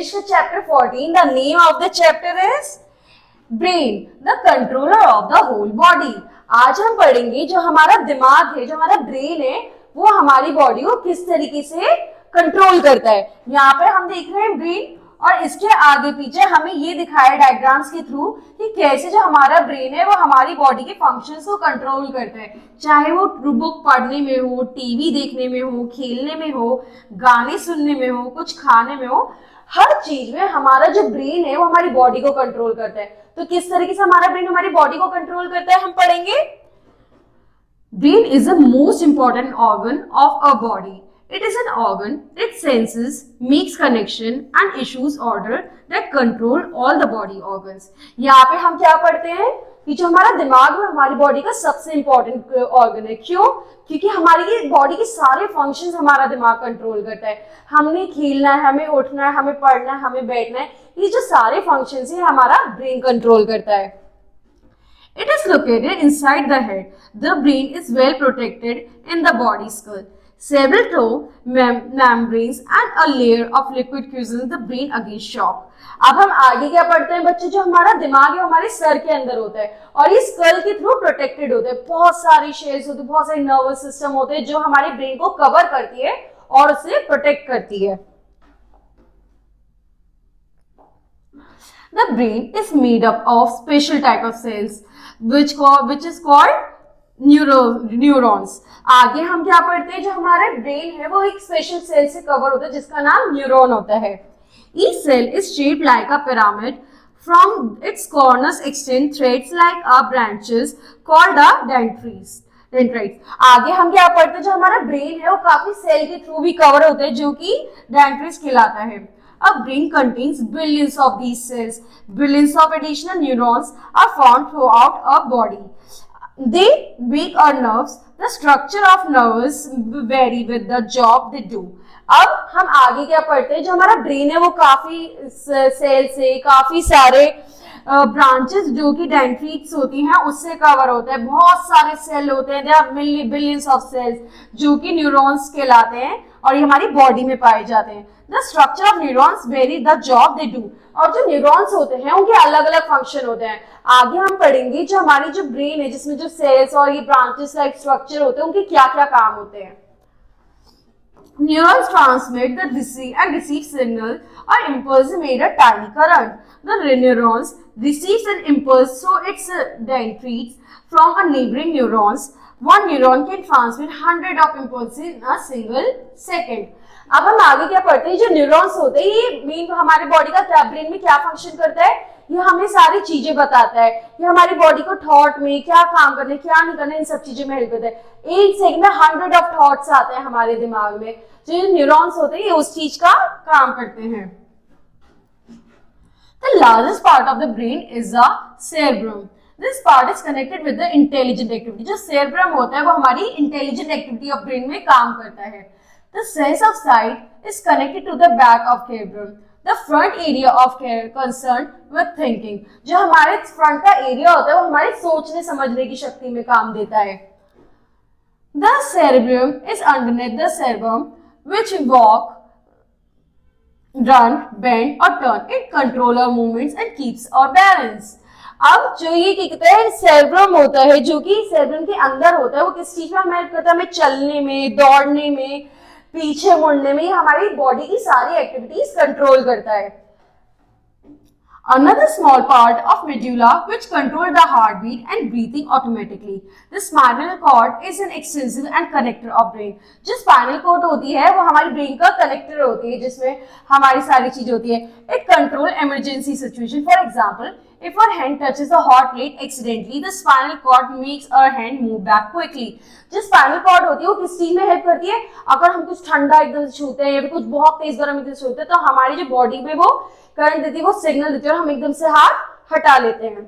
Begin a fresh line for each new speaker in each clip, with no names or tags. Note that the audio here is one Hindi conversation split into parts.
इंग्लिश का chapter 14. The name of the chapter is brain, the controller of the whole body. आज हम पढ़ेंगे जो हमारा दिमाग है, जो हमारा ब्रेन है, वो हमारी बॉडी को किस तरीके से कंट्रोल करता है. यहाँ पे हम देख रहे हैं ब्रेन, और इसके आगे पीछे हमें ये दिखाया डायग्राम्स के थ्रू कि कैसे जो हमारा ब्रेन है वो हमारी बॉडी के फंक्शंस को कंट्रोल करता है. चाहे वो बुक पढ़ने में हो, टीवी देखने में हो, खेलने में हो, गाने सुनने में हो, कुछ खाने में हो, हर चीज में हमारा जो ब्रेन है वो हमारी बॉडी को कंट्रोल करता है. तो किस तरीके से हमारा ब्रेन हमारी बॉडी को कंट्रोल करता है हम पढ़ेंगे. Brain is the most important organ of a body. It is an organ that senses, makes connection and issues order that control all the body organs. यहाँ पे हम क्या पढ़ते हैं कि जो हमारा दिमाग है हमारी बॉडी का सबसे इंपॉर्टेंट ऑर्गन है. क्यों? क्योंकि हमारी बॉडी के सारे फंक्शंस हमारा दिमाग कंट्रोल करता है. हमने खेलना है, हमें उठना है, हमें पढ़ना है, हमें बैठना है, ये जो सारे फंक्शंस है हमारा ब्रेन कंट्रोल करता है. It is located inside the head. The brain is well protected in the body skull. Several toe membranes and a layer of liquid cushions the brain against shock. अब हम आगे क्या पढ़ते हैं बच्चे. जो हमारा दिमाग है हमारे सर के अंदर होता है और ये स्कल के थ्रू प्रोटेक्टेड होता है. बहुत सारी शेल्स होती है, बहुत सारे नर्वस सिस्टम होते हैं जो हमारे ब्रेन को कवर करती है और उसे प्रोटेक्ट करती है. The brain is made up of special type of cells which is called neurons. आगे हम क्या पढ़ते हैं, जो हमारा ब्रेन है वो एक स्पेशल सेल से कवर होता है जिसका नाम न्यूरॉन होता है. Each cell is shaped like a pyramid. From its corners extend threads like a branches called the dendrites. आगे हम क्या पढ़ते हैं, जो हमारा ब्रेन है वो काफी सेल के थ्रू भी कवर होता है जो कि डेंड्राइट्स कहलाता है. A brain contains billions of these cells. Billions of additional neurons are found throughout a body. They wake our nerves. The structure of nerves vary with the job they do. अब हम आगे क्या पढ़ते हैं, जो हमारा ब्रेन है वो काफी सेल से, काफी सारे ब्रांचेस जो कि डेंड्राइट्स होती हैं उससे कवर होता है. बहुत सारे सेल होते हैं, there are billions of cells जो कि न्यूरॉन्स कहलाते हैं और ये हमारी बॉडी में पाए जाते हैं. The structure of neurons very the job they do. और जो न्यूरॉन्स होते हैं उनके अलग अलग फंक्शन होते हैं. आगे हम पढ़ेंगे जो हमारी जो ब्रेन है जिसमें जो सेल्स और ये ब्रांचेस लाइक स्ट्रक्चर होते हैं उनके क्या क्या काम होते हैं. Neurons transmit the receive signal or impulse made a tiny current. The neurons receives an impulse so its dendrites from a neighboring neurons. One neuron can transmit 100 of impulses in a single second. अब हम आगे क्या पढ़ते हैं, जो न्यूरॉन्स होते हैं ये मेन हमारे बॉडी का क्या ब्रेन में क्या फंक्शन करता है, ये हमें सारी चीजें बताता है. ये हमारी बॉडी को थॉट में क्या काम करना है, क्या नहीं करना है, इन सब चीजों में हेल्प करता है. एक सेकंड में 100 ऑफ थॉट्स आते हैं हमारे दिमाग में. जो न्यूरॉन्स होते हैं ये उस चीज का काम करते हैं. The largest part of the brain is the cerebrum. This part is connected with the intelligent activity. जो cerebrum होता है वो हमारी intelligent activity of brain में काम करता है. The sense of sight is connected to the back of cerebrum. The front area of concerned with thinking. जो हमारे फ्रंट का एरिया होता है वो हमारे सोचने समझने की शक्ति में काम देता है. The cerebrum is underneath the cerebrum which walk, run, bend or turn. It control our movements and keeps our balance. अब जो ये क्या कहते हैं सेरेब्रम होता है जो कि सेरेब्रम के अंदर होता है वो किस चीज में हमें हेल्प करता है, हमें चलने में, दौड़ने में, पीछे मुड़ने में, हमारी बॉडी की सारी एक्टिविटीज कंट्रोल करता है. Another small part of medulla which control the heartbeat and breathing automatically. The spinal cord is an extension and connector of brain. जो spinal cord होती है वो हमारी brain का connector होती है जिसमें हमारी सारी चीज होती है. It control emergency situation. For example, if our hand touches a hot plate accidentally, the spinal cord makes our hand move back quickly. जो spinal cord होती है वो किस चीज में हेल्प करती है, अगर हम कुछ ठंडा एकदम से छूते हैं या फिर कुछ बहुत तेज गर्म एकदम से छूते हैं तो हमारी जो बॉडी में वो करंट देती है, वो सिग्नल देती है और हम एकदम से हाथ हटा लेते हैं.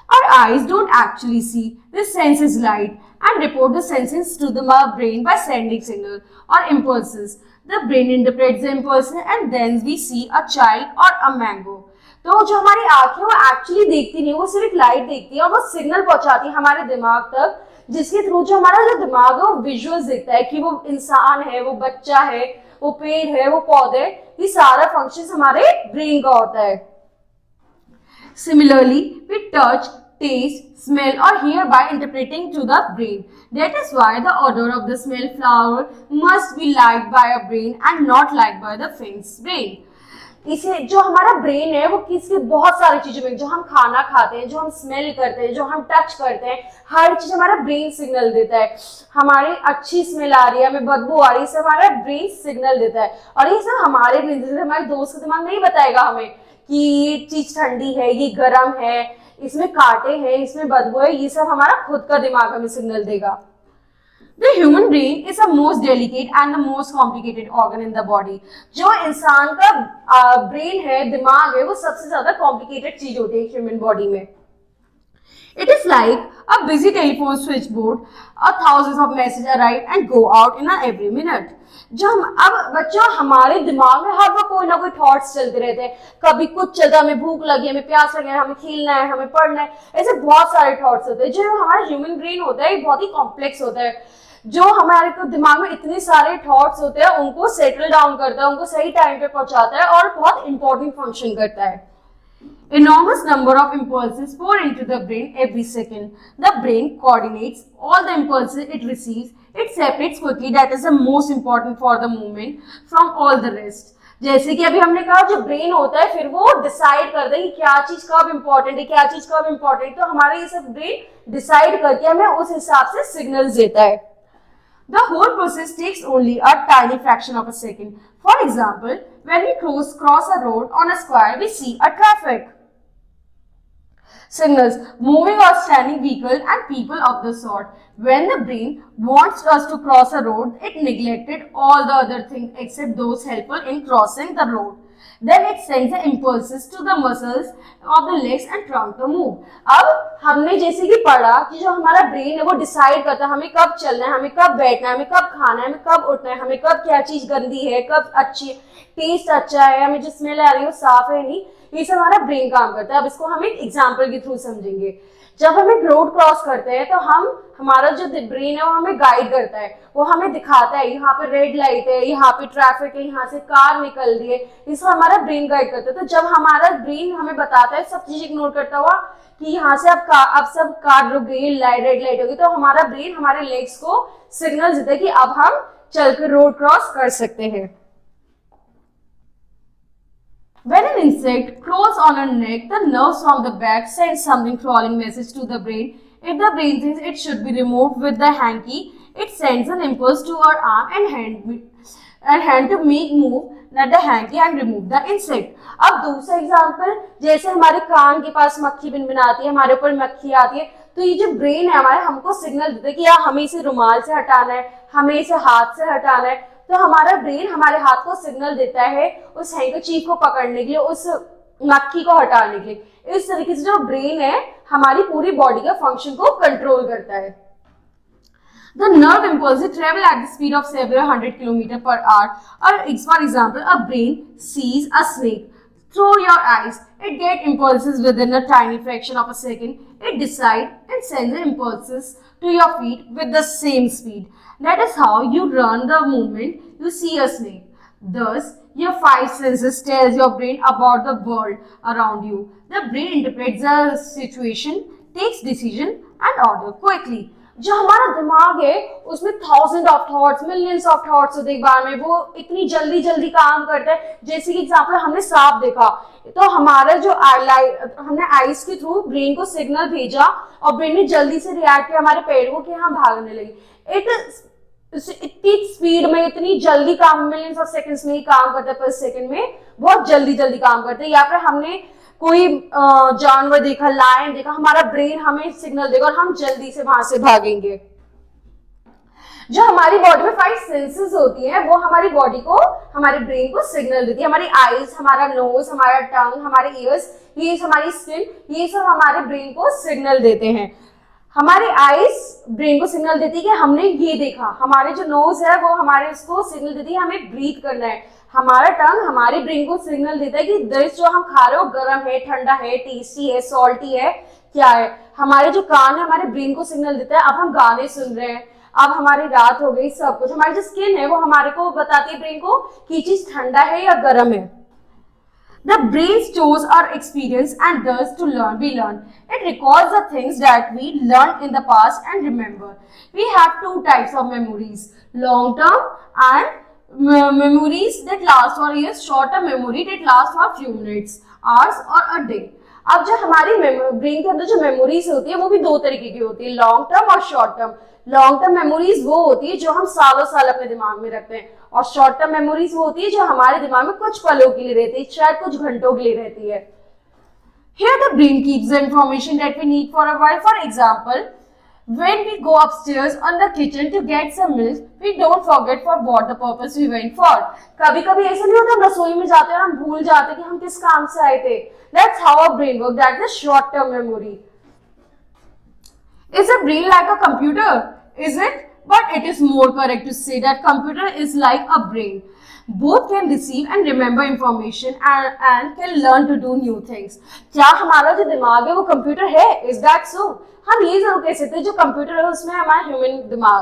Our eyes don't actually see. This senses light and report the sensations to the brain by sending signal or impulses. The brain interprets the impulses and then we see a child or a mango. तो जो हमारी आंखें वो एक्चुअली देखती नहीं, वो सिर्फ लाइट देखती है और वो सिग्नल पहुंचाती है हमारे दिमाग तक, जिसके थ्रू जो हमारा जो दिमाग है वो विजुअल्स देखता है कि वो इंसान है, वो बच्चा है, वो पेड़ है, वो पौधे, ये सारा फंक्शन हमारे ब्रेन का होता है। Similarly, we touch, taste, smell or hear by interpreting to the brain. That is why the odor of the smell flower must be liked by a brain and not liked by the faint's brain. इसे जो हमारा ब्रेन है वो किसके बहुत सारी चीजों में, जो हम खाना खाते हैं, जो हम स्मेल करते हैं, जो हम टच करते हैं, हर चीज हमारा ब्रेन सिग्नल देता है। हमारी अच्छी स्मेल आ रही है, हमें बदबू आ रही है, सब हमारा ब्रेन सिग्नल देता है। और ये सब हमारे ब्रेन से, हमारे दोस्त का दिमाग नहीं बताएगा हमें कि ये चीज ठंडी है, ये गर्म है, इसमें कांटे हैं, इसमें बदबू है, ये सब हमारा खुद का दिमाग हमें सिग्नल देगा। The human brain is the most delicate and the most complicated organ in the body. जो इंसान का ब्रेन है, दिमाग है, वो सबसे ज्यादा कॉम्प्लिकेटेड चीज होती है ह्यूमन बॉडी में। It is like a busy telephone switchboard. Thousands of messages arrive and go out in every minute. जो हम अब बच्चों हमारे दिमाग में हर वक्त कोई ना कोई थॉट्स चलते रहते हैं। कभी कुछ चलता है, हमें भूख लगी, हमें प्यास लगी, हमें खेलना है, हमें पढ़ना है, ऐसे बहुत सारे थॉट्स होते हैं। जो हमारा ह्यूमन ब्रेन होता है बहुत ही कॉम्प्लेक्स होता है। जो हमारे को दिमाग में इतने सारे थॉट्स होते हैं उनको सेटल डाउन करता है, उनको सही टाइम पे पहुंचाता है और बहुत इंपॉर्टेंट फंक्शन करता है। Enormous number of impulses pour into the brain every second. The brain coordinates all the impulses it receives. It separates quickly. That is the most important for the movement from all the rest. जैसे कि अभी हमने कहा जो ब्रेन होता है फिर वो डिसाइड करता है कि क्या चीज कब इम्पोर्टेंट है, क्या चीज कब इम्पोर्टेंट है। तो हमारा ये सब ब्रेन डिसाइड करके हमें उस हिसाब से सिग्नल्स देता है। The whole process takes only a tiny fraction of a second. For example, when we cross a road on a square, we see a traffic signals, moving or standing vehicle and people of the sort. When the brain wants us to cross a road, it neglected all the other things except those helpful in crossing the road. Then it sends the impulses to the muscles of the legs and trunk to move. अब हमने जैसे कि पढ़ा कि जो हमारा ब्रेन है वो डिसाइड करता है हमें कब चलना है, हमें कब बैठना है, हमें कब खाना है, हमें कब उठना है, हमें कब क्या चीज गंदी है, कब अच्छी है, टेस्ट अच्छा है, हमें जो स्मेल आ रही है वो साफ है नहीं, ये सब हमारा ब्रेन काम करता है। अब इसको हम एक एग्जाम्पल के थ्रू समझेंगे। जब हम एक रोड क्रॉस करते हैं तो हमारा जो ब्रेन है वो हमें गाइड करता है, वो हमें दिखाता है यहाँ पे रेड लाइट है, यहाँ पे ट्रैफिक है, यहाँ से कार निकल रही है, इसको हमारा ब्रेन गाइड करता है। तो जब हमारा ब्रेन हमें बताता है सब चीज इग्नोर करता हुआ कि यहाँ से अब सब कार रुक गई, रेड लाइट होगी, तो हमारा ब्रेन हमारे लेग्स को सिग्नल देता है कि अब हम चलकर रोड क्रॉस कर सकते हैं। When an insect crawls on a neck, the nerves from the back send something crawling message to the brain. If the brain thinks it should be removed with the hanky, it sends an impulse to our arm and hand to make move the hanky and remove the insect. अब दूसरा एग्जाम्पल, जैसे हमारे कान के पास मक्खी भिनभिनाती है, हमारे ऊपर मक्खी आती है, तो ये जो ब्रेन है हमारे हमको सिग्नल देता है कि यार हमें इसे रुमाल से हटाना है, हमें इसे हाथ से हटाना है। तो हमारा ब्रेन हमारे हाथ को सिग्नल देता है उस हैंकरचीफ को पकड़ने के लिए, उस मक्खी को हटाने के लिए। इस तरीके से जो ब्रेन है हमारी पूरी बॉडी का फंक्शन को कंट्रोल करता है। The nerve impulses travel at the speed of several hundred kilometers per hour. Or, for example, a brain sees a snake. Through your eyes, it gets impulses within a tiny fraction of a second. It decides and sends the impulses to your feet with the same speed. That is how you run the moment you see a snake. Thus, your five senses tells your brain about the world around you. The brain interprets the situation, takes decision and order quickly. जो हमारा दिमाग है उसमें thousand of thoughts, millions of thoughts होते एक बार में, वो इतनी जल्दी जल्दी काम करता है। जैसे कि एग्जांपल हमने सांप देखा तो हमारा जो हमने आईज के थ्रू ब्रेन को सिग्नल भेजा और ब्रेन ने जल्दी से रिएक्ट किया हमारे पैर को कि हम भागने लगे। इतनी स्पीड में, इतनी जल्दी काम, मिलियंस ऑफ सेकंड्स में ही काम करता है, पर सेकंड में बहुत जल्दी जल्दी काम करता है। या फिर हमने कोई जानवर देखा, लायन देखा, हमारा ब्रेन हमें सिग्नल देगा और हम जल्दी से वहां से भागेंगे। जो हमारी बॉडी में फाइव सेंसेस होती हैं वो हमारी बॉडी को, हमारे ब्रेन को सिग्नल देती है। हमारी आईज, हमारा नोज, हमारा टंग, हमारे ईयर्स, ये हमारी स्किन, ये सब हमारे ब्रेन को सिग्नल देते हैं। हमारी आईज ब्रेन को सिग्नल देती है कि हमने ये देखा, हमारे जो नोज है वो हमारे उसको सिग्नल देती है हमें ब्रीथ करना है। हमारा टंग हमारे ब्रेन को सिग्नल देता है कि डिश जो हम खा रहे हो गर्म है, ठंडा है, टेस्टी है, सॉल्टी है, क्या है। हमारे जो कान है हमारे ब्रेन को सिग्नल देता है अब हम गाने सुन रहे हैं, अब हमारी रात हो गई, सब कुछ, हमारी जो स्किन है वो हमारे को बताती है ब्रेन को कि चीज ठंडा है या गर्म है। The brain stores our experience and does to learn. We learn. It records the things that we learned in the past and remember. We have two types of memories: long term and memories that last for years, short term memory that lasts for few minutes, hours or a day. अब जो हमारी ब्रेन के अंदर जो मेमोरीज होती है वो भी दो तरीके की होती है, लॉन्ग टर्म और short term. Long term memories वो होती है जो हम सालों साल अपने दिमाग में रखते हैं, और शॉर्ट टर्म मेमोरीज वो होती है जो हमारे दिमाग में कुछ पलों के लिए रहती है, शायद कुछ घंटों के लिए रहती है। Here the brain keeps the information that we need for a while. For example, when we go upstairs on the kitchen to get some milk, we don't forget for what the purpose we went for. कभी कभी ऐसा नहीं होता हम रसोई में जाते हैं और हम भूल जाते हैं कि हम किस काम से आए थे। That's how our brain works. That's a short term memory. Is a brain like a computer? Is it? But it is more correct to say that computer is like a brain. Both can receive and remember information and can learn to do new things. क्या हमारा जो दिमाग है वो कंप्यूटर है? Is that so? हम ये जरूर कह सकते हैं जो कंप्यूटर है उसमें हमारा ह्यूमन दिमाग।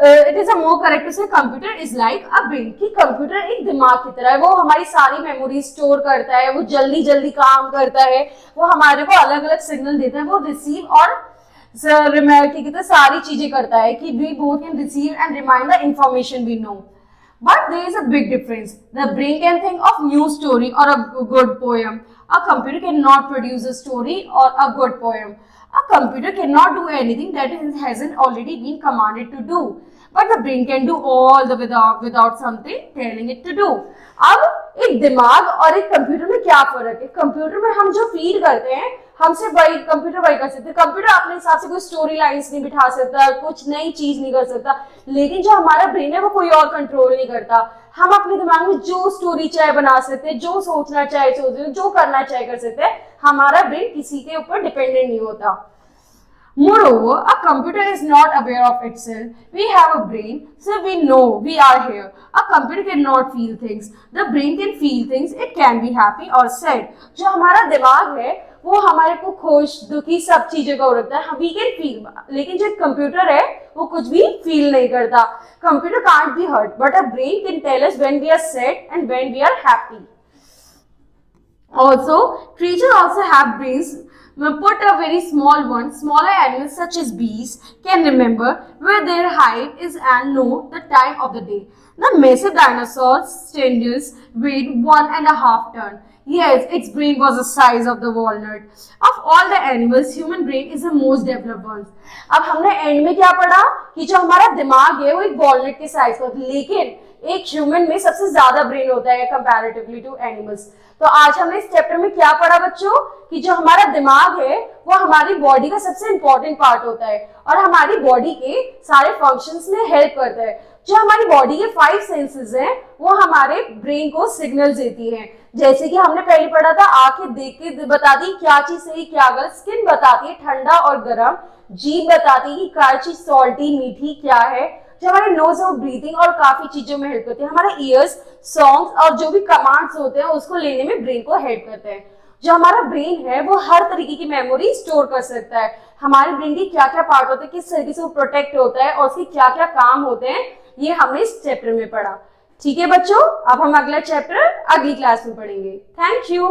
It is a more correct to say computer is like a brain. कि कंप्यूटर एक दिमाग की तरह है, वो हमारी सारी मेमोरी स्टोर करता है, वो जल्दी जल्दी काम करता है, वो हमारे को अलग अलग सिग्नल देता है, वो रिसीव और सारी चीजें करता है कि we both can receive and remind the information we know. But there is a big difference. The brain can think of new story or a good poem. A computer cannot produce a story or a good poem. A computer cannot do anything that hasn't already been commanded to do. But the brain can do all the without something telling it to do. अब एक दिमाग और एक कंप्यूटर में क्या फर्क है? कंप्यूटर में हम जो फीड करते हैं हमसे वही कंप्यूटर वही कर सकते हैं। कंप्यूटर अपने हिसाब से कोई स्टोरी लाइंस नहीं बिठा सकता, कुछ नई चीज नहीं कर सकता, लेकिन जो हमारा ब्रेन है वो कोई और कंट्रोल नहीं करता। हम अपने दिमाग में जो स्टोरी चाहे बना सकते हैं, जो सोचना चाहे सोच सकते हैं, जो करना चाहे कर सकते हैं। हमारा ब्रेन किसी के ऊपर डिपेंडेंट नहीं होता। Moreover, a computer is not aware of itself. We have a brain, so we know we are here. A computer cannot feel things. The brain can feel things. It can be happy or sad. जो हमारा दिमाग है वो हमारे को खुश दुखी सब चीजों का रखता है, we can feel. लेकिन जो कंप्यूटर है वो कुछ भी फील नहीं करता। Computer can't be hurt, but a brain can tell us when we are sad and when we are happy. Also, creatures also have brains. Put a very small one. Smaller animals such as bees can remember where their hive is and know the time of the day. The massive dinosaurs strangers weighed 1.5 tons. Yes, its brain was the size of the walnut. Of all the animals, human brain is the most developed one. अब हमने एंड में क्या पढ़ा कि जो हमारा दिमाग है वो एक वॉलनट के साइज का, लेकिन एक ह्यूमन में सबसे ज्यादा ब्रेन होता है कंपैरेटिवली टू एनिमल्स। तो आज हमने इस चैप्टर में क्या पढ़ा बच्चों कि जो हमारा दिमाग है वो हमारी बॉडी का सबसे इंपॉर्टेंट पार्ट होता है और हमारी बॉडी के सारे फंक्शंस में हेल्प करता है। जो हमारी बॉडी के 5 सेंसेस हैं वो हमारे ब्रेन को सिग्नल्स देती हैं। जैसे कि हमने पहले पढ़ा था, आंखें देख के बताती क्या चीज सही क्या गलत, स्किन बताती है ठंडा और गर्म, जीभ बताती है कि क्या चीज सॉल्टी मीठी क्या है, जो हमारे नोज है वो ब्रीथिंग और काफी चीजों में हेल्प करती है। हमारे ईयर्स सॉन्ग्स और जो भी कमांड्स होते हैं उसको लेने में ब्रेन को हेल्प करते हैं। जो हमारा ब्रेन है वो हर तरीके की मेमोरी स्टोर कर सकता है। हमारे ब्रेन के क्या क्या पार्ट होते हैं, किस तरीके से वो प्रोटेक्ट होता है और उसके क्या क्या काम होते हैं, ये हमने इस चैप्टर में पढ़ा। ठीक है बच्चों, अब हम अगला चैप्टर अगली क्लास में पढ़ेंगे। Thank you.